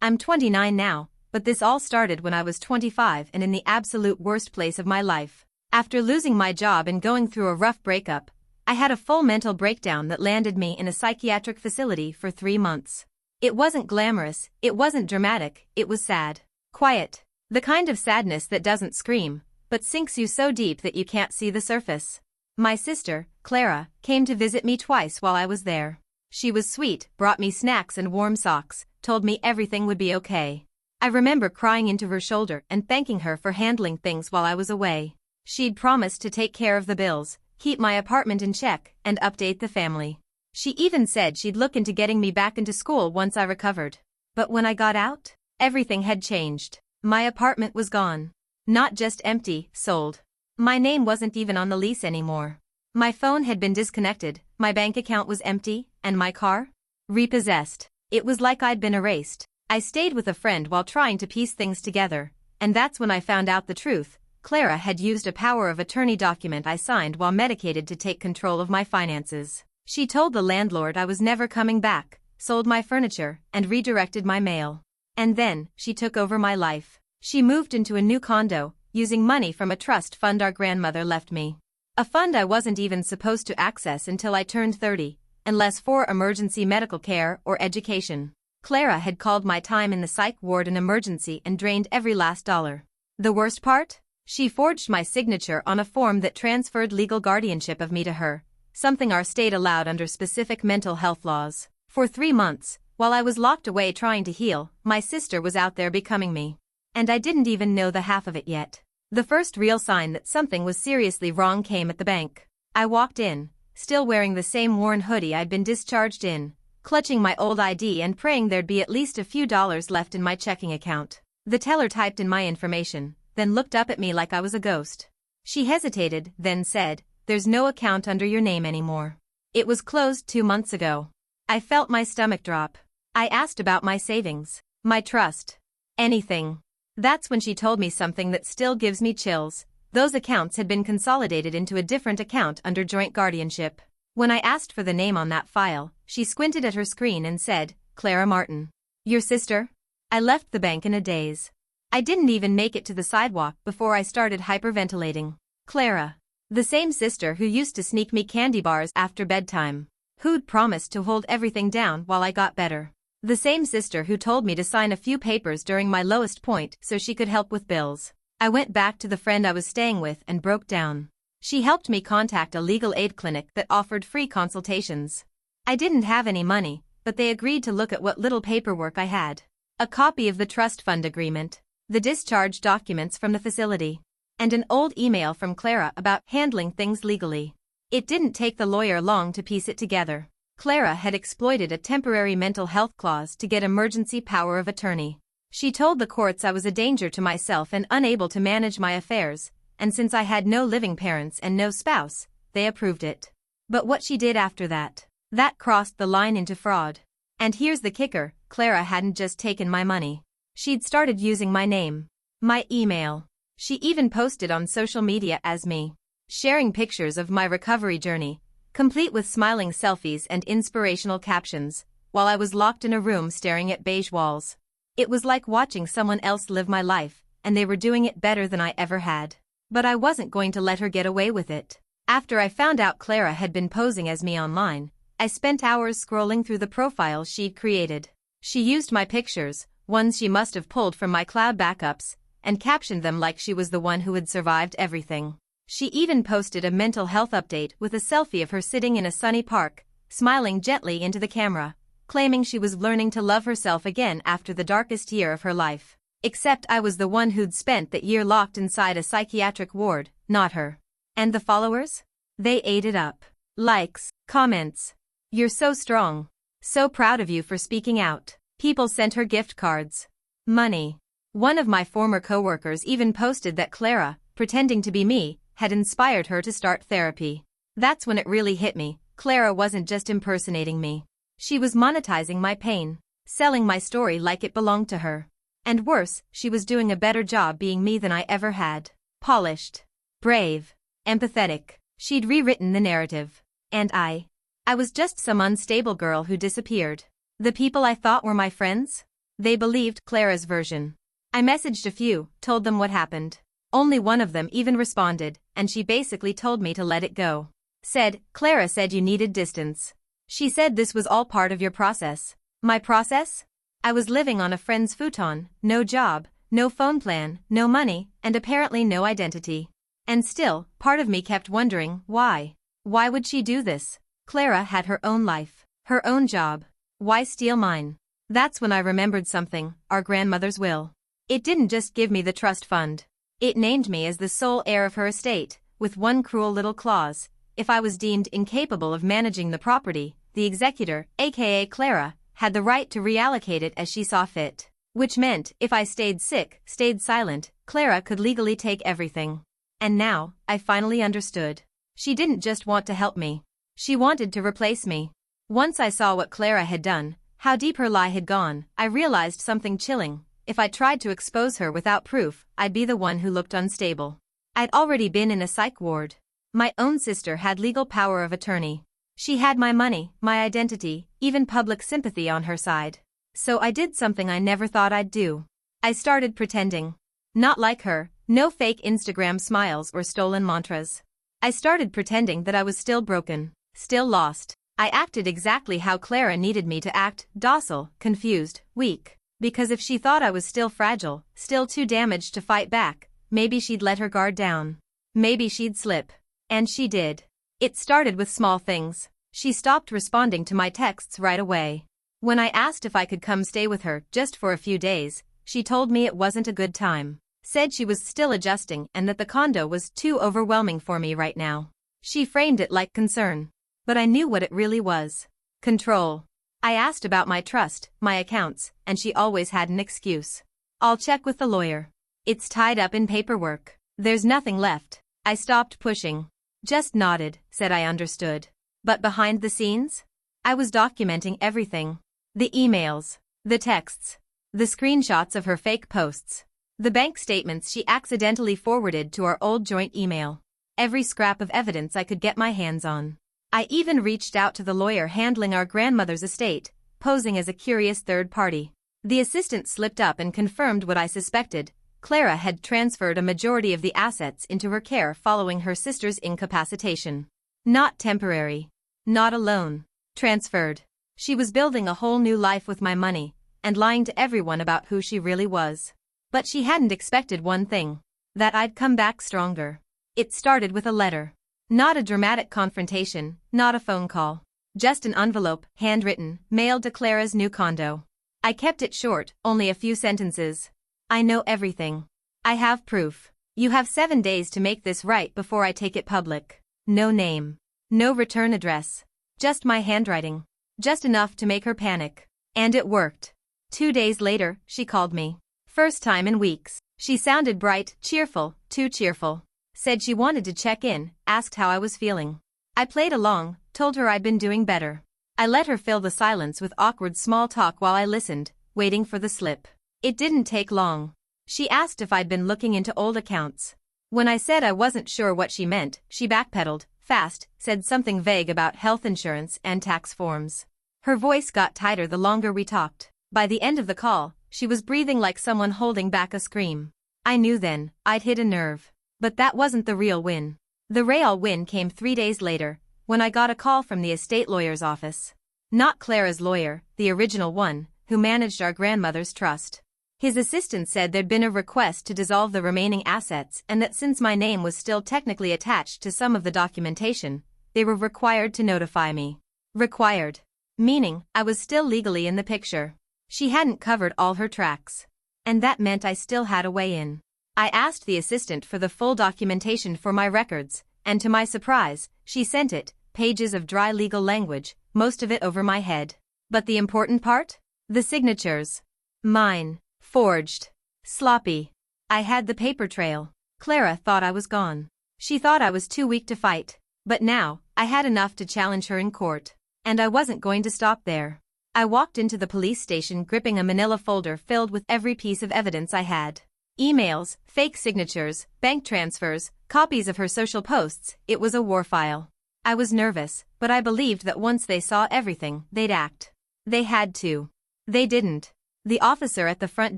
I'm 29 now, but this all started when I was 25 and in the absolute worst place of my life. After losing my job and going through a rough breakup, I had a full mental breakdown that landed me in a psychiatric facility for 3 months. It wasn't glamorous, it wasn't dramatic, it was sad. Quiet. The kind of sadness that doesn't scream, but sinks you so deep that you can't see the surface. My sister, Clara, came to visit me twice while I was there. She was sweet, brought me snacks and warm socks, told me everything would be okay. I remember crying into her shoulder and thanking her for handling things while I was away. She'd promised to take care of the bills, keep my apartment in check, and update the family. She even said she'd look into getting me back into school once I recovered. But when I got out, everything had changed. My apartment was gone. Not just empty, sold. My name wasn't even on the lease anymore. My phone had been disconnected, my bank account was empty, and my car? Repossessed. It was like I'd been erased. I stayed with a friend while trying to piece things together, and that's when I found out the truth. Clara had used a power of attorney document I signed while medicated to take control of my finances. She told the landlord I was never coming back, sold my furniture, and redirected my mail. And then, she took over my life. She moved into a new condo, using money from a trust fund our grandmother left me. A fund I wasn't even supposed to access until I turned 30, unless for emergency medical care or education. Clara had called my time in the psych ward an emergency and drained every last dollar. The worst part? She forged my signature on a form that transferred legal guardianship of me to her, something our state allowed under specific mental health laws. For 3 months, while I was locked away trying to heal, my sister was out there becoming me. And I didn't even know the half of it yet. The first real sign that something was seriously wrong came at the bank. I walked in, still wearing the same worn hoodie I'd been discharged in, clutching my old ID and praying there'd be at least a few dollars left in my checking account. The teller typed in my information, then looked up at me like I was a ghost. She hesitated, then said, "There's no account under your name anymore. It was closed 2 months ago." I felt my stomach drop. I asked about my savings, my trust, anything. That's when she told me something that still gives me chills. Those accounts had been consolidated into a different account under joint guardianship. When I asked for the name on that file, she squinted at her screen and said, "Clara Martin. Your sister?" I left the bank in a daze. I didn't even make it to the sidewalk before I started hyperventilating. Clara. The same sister who used to sneak me candy bars after bedtime. Who'd promised to hold everything down while I got better. The same sister who told me to sign a few papers during my lowest point so she could help with bills. I went back to the friend I was staying with and broke down. She helped me contact a legal aid clinic that offered free consultations. I didn't have any money, but they agreed to look at what little paperwork I had. A copy of the trust fund agreement, the discharge documents from the facility, and an old email from Clara about handling things legally. It didn't take the lawyer long to piece it together. Clara had exploited a temporary mental health clause to get emergency power of attorney. She told the courts I was a danger to myself and unable to manage my affairs, and since I had no living parents and no spouse, they approved it. But what she did after that crossed the line into fraud. And here's the kicker, Clara hadn't just taken my money. She'd started using my name, my email. She even posted on social media as me, sharing pictures of my recovery journey, complete with smiling selfies and inspirational captions, while I was locked in a room staring at beige walls. It was like watching someone else live my life, and they were doing it better than I ever had. But I wasn't going to let her get away with it. After I found out Clara had been posing as me online, I spent hours scrolling through the profiles she'd created. She used my pictures, ones she must have pulled from my cloud backups, and captioned them like she was the one who had survived everything. She even posted a mental health update with a selfie of her sitting in a sunny park, smiling gently into the camera, claiming she was learning to love herself again after the darkest year of her life. Except I was the one who'd spent that year locked inside a psychiatric ward, not her. And the followers? They ate it up. Likes, comments. "You're so strong. So proud of you for speaking out." People sent her gift cards. Money. One of my former coworkers even posted that Clara, pretending to be me, had inspired her to start therapy. That's when it really hit me. Clara wasn't just impersonating me. She was monetizing my pain, selling my story like it belonged to her. And worse, she was doing a better job being me than I ever had. Polished, brave, empathetic. She'd rewritten the narrative. And I was just some unstable girl who disappeared. The people I thought were my friends? They believed Clara's version. I messaged a few, told them what happened. Only one of them even responded, and she basically told me to let it go. Said, Clara said you needed distance. She said this was all part of your process. My process? I was living on a friend's futon, no job, no phone plan, no money, and apparently no identity. And still, part of me kept wondering, why? Why would she do this? Clara had her own life, her own job. Why steal mine? That's when I remembered something, our grandmother's will. It didn't just give me the trust fund. It named me as the sole heir of her estate, with one cruel little clause. If I was deemed incapable of managing the property, the executor, aka Clara, had the right to reallocate it as she saw fit. Which meant, if I stayed sick, stayed silent, Clara could legally take everything. And now, I finally understood. She didn't just want to help me. She wanted to replace me. Once I saw what Clara had done, how deep her lie had gone, I realized something chilling. If I tried to expose her without proof, I'd be the one who looked unstable. I'd already been in a psych ward. My own sister had legal power of attorney. She had my money, my identity, even public sympathy on her side. So I did something I never thought I'd do. I started pretending. Not like her, no fake Instagram smiles or stolen mantras. I started pretending that I was still broken, still lost. I acted exactly how Clara needed me to act, docile, confused, weak. Because if she thought I was still fragile, still too damaged to fight back, maybe she'd let her guard down. Maybe she'd slip. And she did. It started with small things. She stopped responding to my texts right away. When I asked if I could come stay with her just for a few days, she told me it wasn't a good time. Said she was still adjusting and that the condo was too overwhelming for me right now. She framed it like concern. But I knew what it really was. Control. I asked about my trust, my accounts, and she always had an excuse. I'll check with the lawyer. It's tied up in paperwork. There's nothing left. I stopped pushing. Just nodded, said I understood. But behind the scenes? I was documenting everything. The emails, the texts, the screenshots of her fake posts, the bank statements she accidentally forwarded to our old joint email. Every scrap of evidence I could get my hands on. I even reached out to the lawyer handling our grandmother's estate, posing as a curious third party. The assistant slipped up and confirmed what I suspected. Clara had transferred a majority of the assets into her care following her sister's incapacitation. Not temporary. Not a loan. Transferred. She was building a whole new life with my money, and lying to everyone about who she really was. But she hadn't expected one thing. That I'd come back stronger. It started with a letter. Not a dramatic confrontation, not a phone call. Just an envelope, handwritten, mailed to Clara's new condo. I kept it short, only a few sentences. I know everything. I have proof. You have 7 days to make this right before I take it public. No name. No return address. Just my handwriting. Just enough to make her panic. And it worked. 2 days later, she called me. First time in weeks. She sounded bright, cheerful, too cheerful. Said she wanted to check in, asked how I was feeling. I played along, told her I'd been doing better. I let her fill the silence with awkward small talk while I listened, waiting for the slip. It didn't take long. She asked if I'd been looking into old accounts. When I said I wasn't sure what she meant, she backpedaled, fast, said something vague about health insurance and tax forms. Her voice got tighter the longer we talked. By the end of the call, she was breathing like someone holding back a scream. I knew then, I'd hit a nerve. But that wasn't the real win. The real win came 3 days later, when I got a call from the estate lawyer's office. Not Clara's lawyer, the original one, who managed our grandmother's trust. His assistant said there'd been a request to dissolve the remaining assets and that since my name was still technically attached to some of the documentation, they were required to notify me. Required. Meaning, I was still legally in the picture. She hadn't covered all her tracks. And that meant I still had a way in. I asked the assistant for the full documentation for my records, and to my surprise, she sent it, pages of dry legal language, most of it over my head. But the important part? The signatures. Mine. Forged. Sloppy. I had the paper trail. Clara thought I was gone. She thought I was too weak to fight. But now, I had enough to challenge her in court. And I wasn't going to stop there. I walked into the police station gripping a manila folder filled with every piece of evidence I had. Emails, fake signatures, bank transfers, copies of her social posts. It was a war file. I was nervous, but I believed that once they saw everything, they'd act. They had to. They didn't. The officer at the front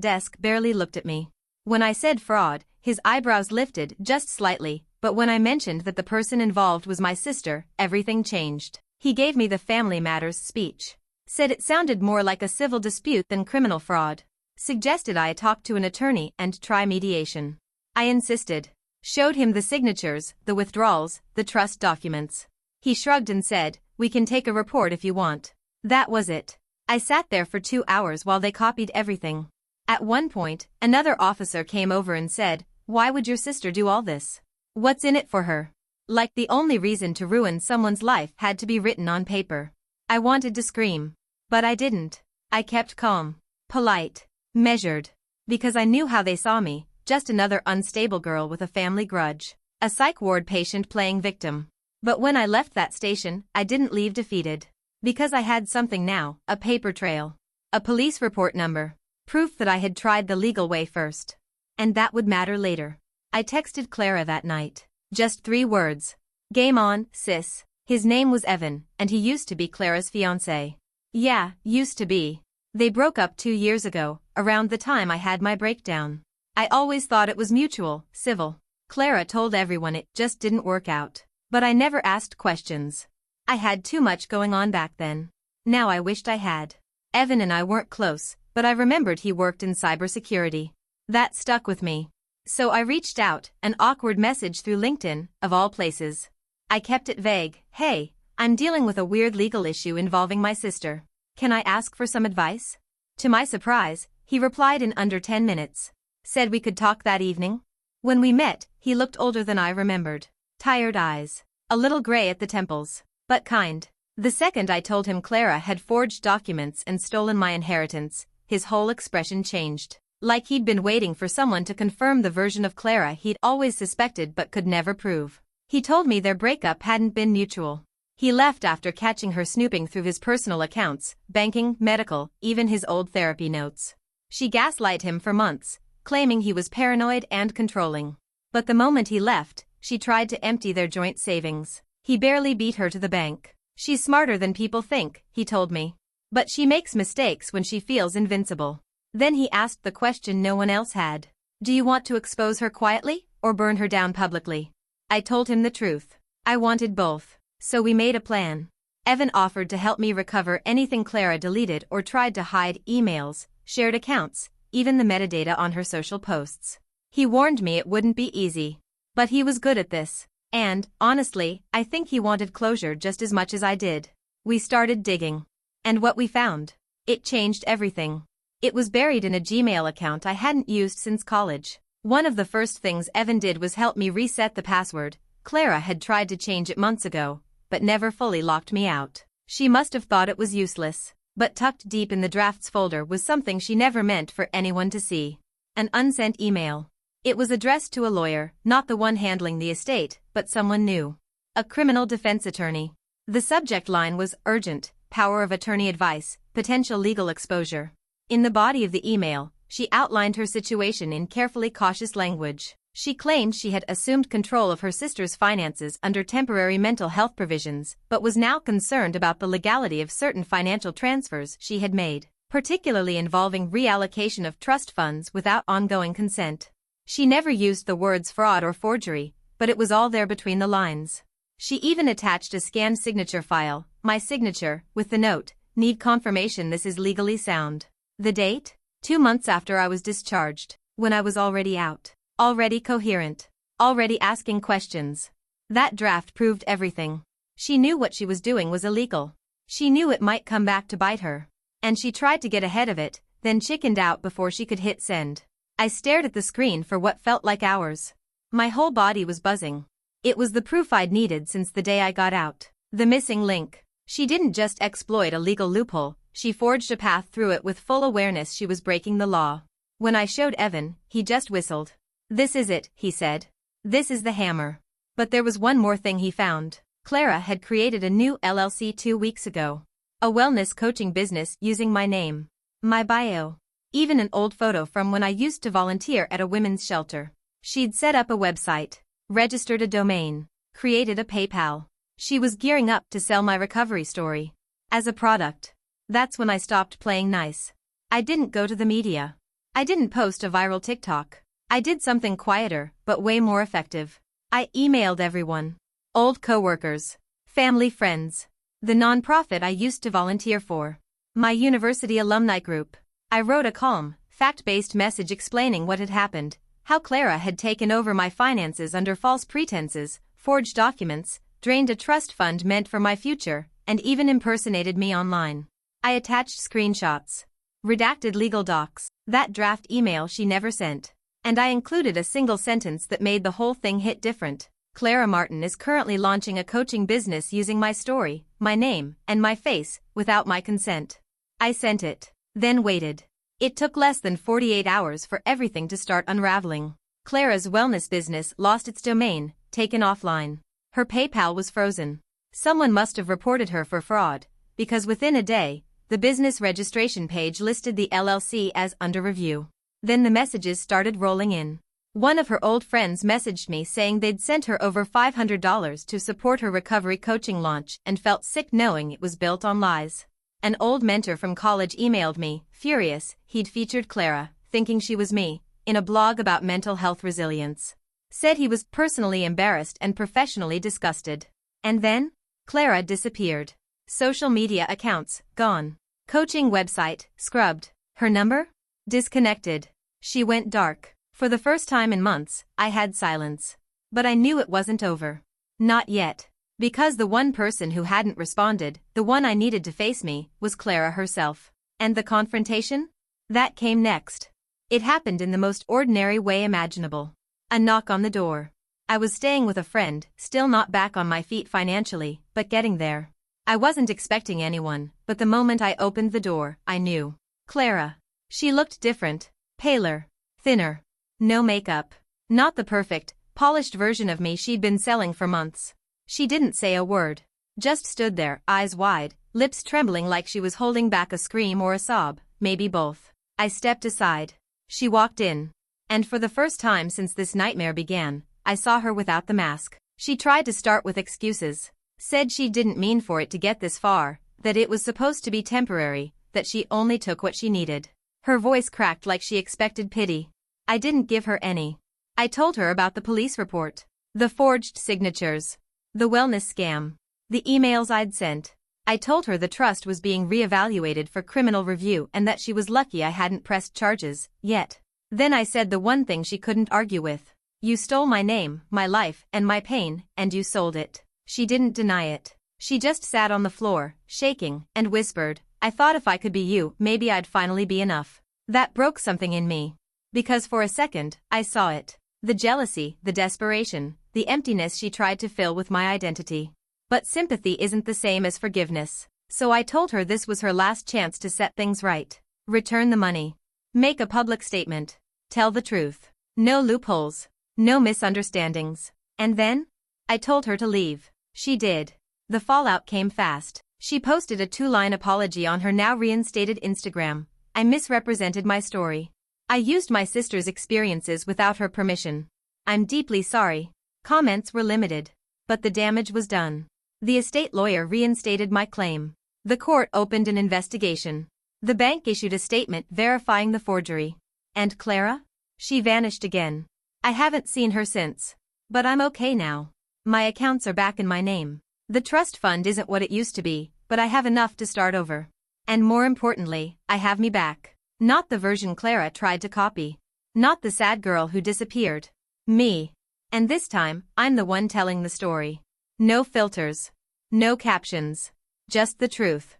desk barely looked at me. When I said fraud, his eyebrows lifted just slightly, but when I mentioned that the person involved was my sister, everything changed. He gave me the Family Matters speech. Said it sounded more like a civil dispute than criminal fraud. Suggested I talk to an attorney and try mediation. I insisted. Showed him the signatures, the withdrawals, the trust documents. He shrugged and said, "We can take a report if you want." That was it. I sat there for 2 hours while they copied everything. At one point, another officer came over and said, "Why would your sister do all this? What's in it for her?" Like the only reason to ruin someone's life had to be written on paper. I wanted to scream. But I didn't. I kept calm, polite, measured. Because I knew how they saw me, just another unstable girl with a family grudge. A psych ward patient playing victim. But when I left that station, I didn't leave defeated. Because I had something now, a paper trail. A police report number. Proof that I had tried the legal way first. And that would matter later. I texted Clara that night. Just 3 words. "Game on, sis." His name was Evan, and he used to be Clara's fiancé. Yeah, used to be. They broke up 2 years ago, around the time I had my breakdown. I always thought it was mutual, civil. Clara told everyone it just didn't work out. But I never asked questions. I had too much going on back then. Now I wished I had. Evan and I weren't close, but I remembered he worked in cybersecurity. That stuck with me. So I reached out, an awkward message through LinkedIn, of all places. I kept it vague. "Hey, I'm dealing with a weird legal issue involving my sister. Can I ask for some advice?" To my surprise, he replied in under 10 minutes. Said we could talk that evening. When we met, he looked older than I remembered. Tired eyes. A little gray at the temples. But kind. The second I told him Clara had forged documents and stolen my inheritance, his whole expression changed. Like he'd been waiting for someone to confirm the version of Clara he'd always suspected but could never prove. He told me their breakup hadn't been mutual. He left after catching her snooping through his personal accounts, banking, medical, even his old therapy notes. She gaslighted him for months, claiming he was paranoid and controlling. But the moment he left, she tried to empty their joint savings. He barely beat her to the bank. "She's smarter than people think," he told me. "But she makes mistakes when she feels invincible." Then he asked the question no one else had. "Do you want to expose her quietly, or burn her down publicly?" I told him the truth. I wanted both. So we made a plan. Evan offered to help me recover anything Clara deleted or tried to hide: emails, shared accounts, even the metadata on her social posts. He warned me it wouldn't be easy. But he was good at this. And, honestly, I think he wanted closure just as much as I did. We started digging. And what we found? It changed everything. It was buried in a Gmail account I hadn't used since college. One of the first things Evan did was help me reset the password. Clara had tried to change it months ago, but never fully locked me out. She must have thought it was useless. But tucked deep in the drafts folder was something she never meant for anyone to see. An unsent email. It was addressed to a lawyer, not the one handling the estate, but someone new. A criminal defense attorney. The subject line was urgent, power of attorney advice, potential legal exposure. In the body of the email, she outlined her situation in carefully cautious language. She claimed she had assumed control of her sister's finances under temporary mental health provisions, but was now concerned about the legality of certain financial transfers she had made, particularly involving reallocation of trust funds without ongoing consent. She never used the words fraud or forgery, but it was all there between the lines. She even attached a scanned signature file, my signature, with the note, "Need confirmation this is legally sound." The date? 2 months after I was discharged, when I was already out. Already coherent. Already asking questions. That draft proved everything. She knew what she was doing was illegal. She knew it might come back to bite her. And she tried to get ahead of it, then chickened out before she could hit send. I stared at the screen for what felt like hours. My whole body was buzzing. It was the proof I'd needed since the day I got out. The missing link. She didn't just exploit a legal loophole, she forged a path through it with full awareness she was breaking the law. When I showed Evan, he just whistled. "This is it," he said. "This is the hammer." But there was one more thing he found. Clara had created a new LLC 2 weeks ago. A wellness coaching business using my name. My bio. Even an old photo from when I used to volunteer at a women's shelter. She'd set up a website, registered a domain, created a PayPal. She was gearing up to sell my recovery story. As a product. That's when I stopped playing nice. I didn't go to the media. I didn't post a viral TikTok. I did something quieter, but way more effective. I emailed everyone. Old coworkers. Family friends. The nonprofit I used to volunteer for. My university alumni group. I wrote a calm, fact-based message explaining what had happened, how Clara had taken over my finances under false pretenses, forged documents, drained a trust fund meant for my future, and even impersonated me online. I attached screenshots. Redacted legal docs. That draft email she never sent. And I included a single sentence that made the whole thing hit different. Clara Martin is currently launching a coaching business using my story, my name, and my face, without my consent. I sent it. Then waited. It took less than 48 hours for everything to start unraveling. Clara's wellness business lost its domain, taken offline. Her PayPal was frozen. Someone must have reported her for fraud, because within a day, the business registration page listed the LLC as under review. Then the messages started rolling in. One of her old friends messaged me saying they'd sent her over $500 to support her recovery coaching launch and felt sick knowing it was built on lies. An old mentor from college emailed me, furious, he'd featured Clara, thinking she was me, in a blog about mental health resilience. Said he was personally embarrassed and professionally disgusted. And then? Clara disappeared. Social media accounts, gone. Coaching website, scrubbed. Her number? Disconnected. She went dark. For the first time in months, I had silence. But I knew it wasn't over. Not yet. Because the one person who hadn't responded, the one I needed to face me, was Clara herself. And the confrontation? That came next. It happened in the most ordinary way imaginable. A knock on the door. I was staying with a friend, still not back on my feet financially, but getting there. I wasn't expecting anyone, but the moment I opened the door, I knew. Clara. She looked different, paler, thinner. No makeup. Not the perfect, polished version of me she'd been selling for months. She didn't say a word. Just stood there, eyes wide, lips trembling like she was holding back a scream or a sob, maybe both. I stepped aside. She walked in. And for the first time since this nightmare began, I saw her without the mask. She tried to start with excuses. Said she didn't mean for it to get this far, that it was supposed to be temporary, that she only took what she needed. Her voice cracked like she expected pity. I didn't give her any. I told her about the police report. The forged signatures. The wellness scam. The emails I'd sent. I told her the trust was being reevaluated for criminal review and that she was lucky I hadn't pressed charges, yet. Then I said the one thing she couldn't argue with. You stole my name, my life, and my pain, and you sold it. She didn't deny it. She just sat on the floor, shaking, and whispered, I thought if I could be you, maybe I'd finally be enough. That broke something in me. Because for a second, I saw it. The jealousy, the desperation, the emptiness she tried to fill with my identity. But sympathy isn't the same as forgiveness. So I told her this was her last chance to set things right. Return the money. Make a public statement. Tell the truth. No loopholes. No misunderstandings. And then? I told her to leave. She did. The fallout came fast. She posted a 2-line apology on her now reinstated Instagram. I misrepresented my story. I used my sister's experiences without her permission. I'm deeply sorry. Comments were limited. But the damage was done. The estate lawyer reinstated my claim. The court opened an investigation. The bank issued a statement verifying the forgery. And Clara? She vanished again. I haven't seen her since. But I'm okay now. My accounts are back in my name. The trust fund isn't what it used to be, but I have enough to start over. And more importantly, I have me back. Not the version Clara tried to copy. Not the sad girl who disappeared. Me. And this time, I'm the one telling the story. No filters. No captions. Just the truth.